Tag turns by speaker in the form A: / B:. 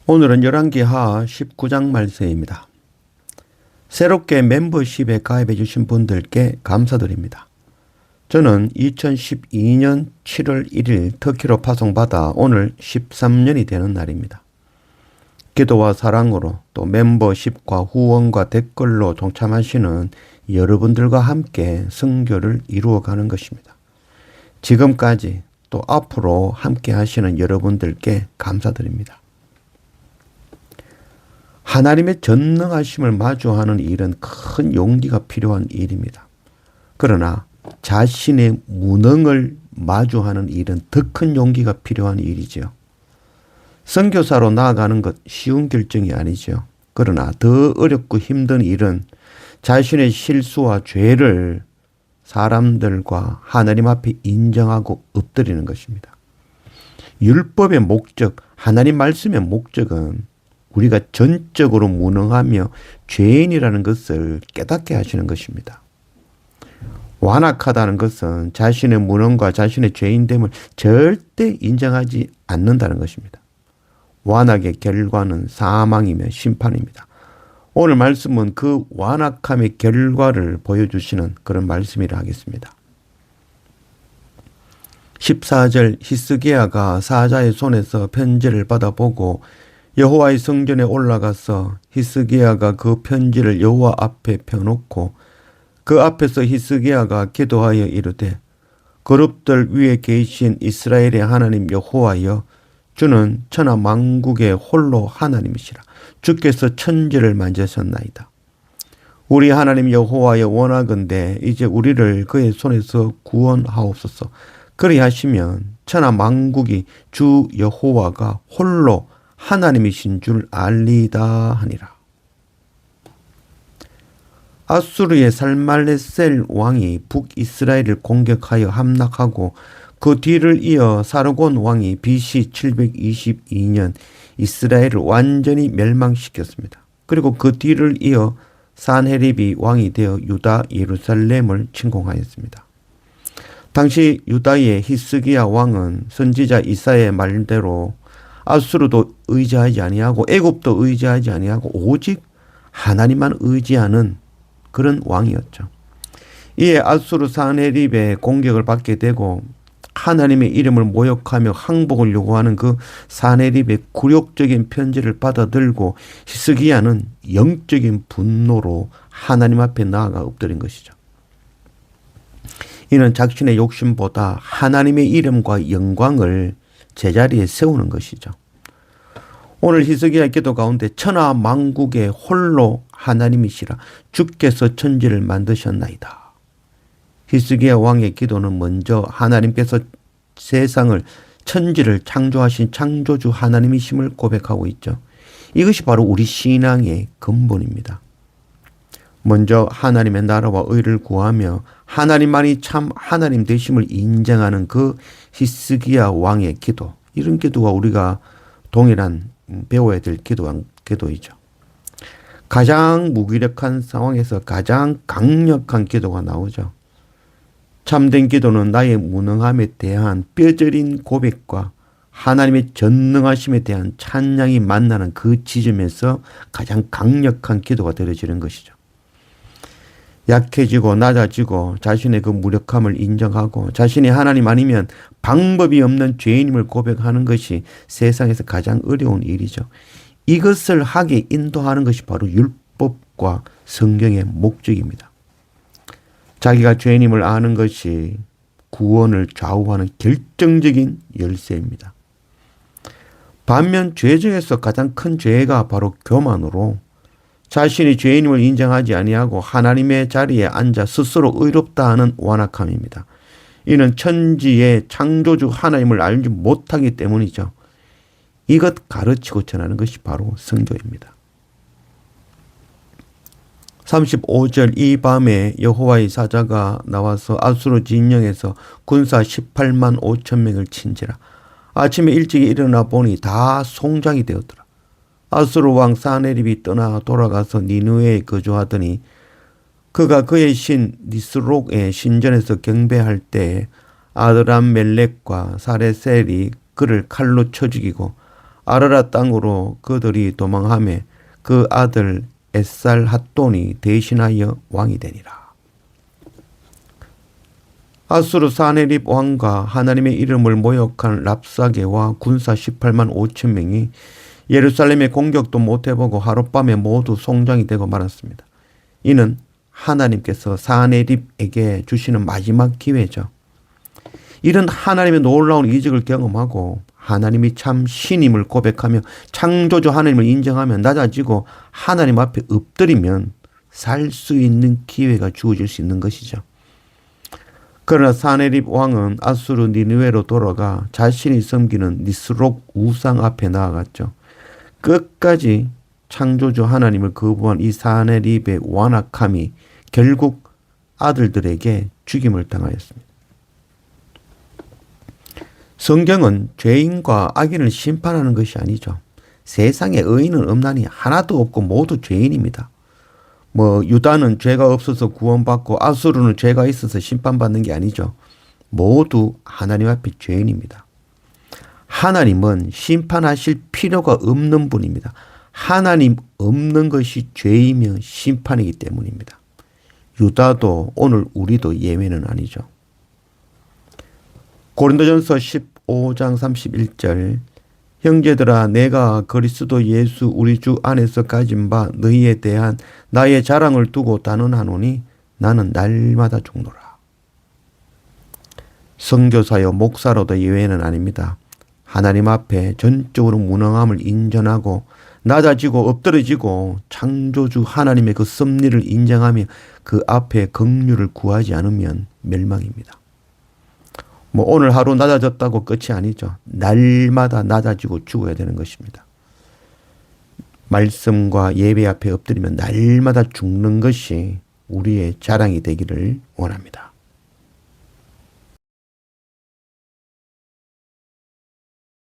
A: 오늘은 열왕기하 19장 말씀입니다. 새롭게 멤버십에 가입해 주신 분들께 감사드립니다. 저는 2012년 7월 1일 터키로 파송받아 오늘 13년이 되는 날입니다. 기도와 사랑으로 또 멤버십과 후원과 댓글로 동참하시는 여러분들과 함께 선교를 이루어가는 것입니다. 지금까지 또 앞으로 함께 하시는 여러분들께 감사드립니다. 하나님의 전능하심을 마주하는 일은 큰 용기가 필요한 일입니다. 그러나 자신의 무능을 마주하는 일은 더 큰 용기가 필요한 일이지요. 선교사로 나아가는 것 쉬운 결정이 아니죠. 그러나 더 어렵고 힘든 일은 자신의 실수와 죄를 사람들과 하나님 앞에 인정하고 엎드리는 것입니다. 율법의 목적, 하나님 말씀의 목적은 우리가 전적으로 무능하며 죄인이라는 것을 깨닫게 하시는 것입니다. 완악하다는 것은 자신의 무능과 자신의 죄인됨을 절대 인정하지 않는다는 것입니다. 완악의 결과는 사망이며 심판입니다. 오늘 말씀은 그 완악함의 결과를 보여주시는 그런 말씀이라 하겠습니다. 14절 히스기야가 사자의 손에서 편지를 받아보고 여호와의 성전에 올라가서 히스기야가 그 편지를 여호와 앞에 펴놓고 그 앞에서 히스기야가 기도하여 이르되 그룹들 위에 계신 이스라엘의 하나님 여호와여 주는 천하 만국의 홀로 하나님이시라. 주께서 천지를 만지셨나이다. 우리 하나님 여호와여 원하건대 이제 우리를 그의 손에서 구원하옵소서. 그리하시면 천하 만국이 주 여호와가 홀로 하나님이신 줄 알리다 하니라. 아수르의 살말레셀 왕이 북이스라엘을 공격하여 함락하고 그 뒤를 이어 사르곤 왕이 BC 722년 이스라엘을 완전히 멸망시켰습니다. 그리고 그 뒤를 이어 산헤립이 왕이 되어 유다 예루살렘을 침공하였습니다. 당시 유다의 히스기야 왕은 선지자 이사야의 말대로 아수르도 의지하지 아니하고 애굽도 의지하지 아니하고 오직 하나님만 의지하는 그런 왕이었죠. 이에 아수르 산헤립의 공격을 받게 되고 하나님의 이름을 모욕하며 항복을 요구하는 그 산헤립의 굴욕적인 편지를 받아들고 히스기야는 영적인 분노로 하나님 앞에 나아가 엎드린 것이죠. 이는 자신의 욕심보다 하나님의 이름과 영광을 제자리에 세우는 것이죠. 오늘 히스기야의 기도 가운데 천하 만국의 홀로 하나님이시라 주께서 천지를 만드셨나이다. 히스기야 왕의 기도는 먼저 하나님께서 세상을 천지를 창조하신 창조주 하나님이심을 고백하고 있죠. 이것이 바로 우리 신앙의 근본입니다. 먼저 하나님의 나라와 의를 구하며 하나님만이 참 하나님 되심을 인정하는 그 히스기야 왕의 기도, 이런 기도가 우리가 동일한 배워야 될 기도이죠. 가장 무기력한 상황에서 가장 강력한 기도가 나오죠. 참된 기도는 나의 무능함에 대한 뼈저린 고백과 하나님의 전능하심에 대한 찬양이 만나는 그 지점에서 가장 강력한 기도가 되어지는 것이죠. 약해지고 낮아지고 자신의 그 무력함을 인정하고 자신이 하나님 아니면 방법이 없는 죄인임을 고백하는 것이 세상에서 가장 어려운 일이죠. 이것을 하게 인도하는 것이 바로 율법과 성경의 목적입니다. 자기가 죄인임을 아는 것이 구원을 좌우하는 결정적인 열쇠입니다. 반면 죄 중에서 가장 큰 죄가 바로 교만으로 자신이 죄인임을 인정하지 아니하고 하나님의 자리에 앉아 스스로 의롭다 하는 완악함입니다. 이는 천지의 창조주 하나님을 알지 못하기 때문이죠. 이것 가르치고 전하는 것이 바로 선교입니다. 35절 이 밤에 여호와의 사자가 나와서 아수르 진영에서 군사 18만 5천 명을 친지라. 아침에 일찍 일어나 보니 다 송장이 되었더라. 아수르 왕 산헤립이 떠나 돌아가서 니느웨에 거주하더니 그가 그의 신 니스록의 신전에서 경배할 때 아드람멜렉과 사레셀이 그를 칼로 쳐 죽이고 아르라 땅으로 그들이 도망하며 그 아들 에살핫돈이 대신하여 왕이 되니라. 아수르 사네립 왕과 하나님의 이름을 모욕한 랍사게와 군사 18만 5천 명이 예루살렘에 공격도 못해보고 하룻밤에 모두 송장이 되고 말았습니다. 이는 하나님께서 사네립에게 주시는 마지막 기회죠. 이런 하나님의 놀라운 이적을 경험하고 하나님이 참 신임을 고백하며 창조주 하나님을 인정하며 낮아지고 하나님 앞에 엎드리면 살 수 있는 기회가 주어질 수 있는 것이죠. 그러나 사네립 왕은 아수르 니느웨로 돌아가 자신이 섬기는 니스록 우상 앞에 나아갔죠. 끝까지 창조주 하나님을 거부한 이 사네립의 완악함이 결국 아들들에게 죽임을 당하였습니다. 성경은 죄인과 악인을 심판하는 것이 아니죠. 세상에 의인은 없나니 하나도 없고 모두 죄인입니다. 유다는 죄가 없어서 구원받고 아수르는 죄가 있어서 심판받는 게 아니죠. 모두 하나님 앞에 죄인입니다. 하나님은 심판하실 필요가 없는 분입니다. 하나님 없는 것이 죄이며 심판이기 때문입니다. 유다도 오늘 우리도 예외는 아니죠. 고린도전서 15장 31절 형제들아 내가 그리스도 예수 우리 주 안에서 가진 바 너희에 대한 나의 자랑을 두고 단언하노니 나는 날마다 죽노라. 선교사여 목사로도 예외는 아닙니다. 하나님 앞에 전적으로 무능함을 인정하고 낮아지고 엎드러지고 창조주 하나님의 그 섭리를 인정하며 그 앞에 긍휼을 구하지 않으면 멸망입니다. 오늘 하루 낮아졌다고 끝이 아니죠. 날마다 낮아지고 죽어야 되는 것입니다. 말씀과 예배 앞에 엎드리면 날마다 죽는 것이 우리의 자랑이 되기를 원합니다.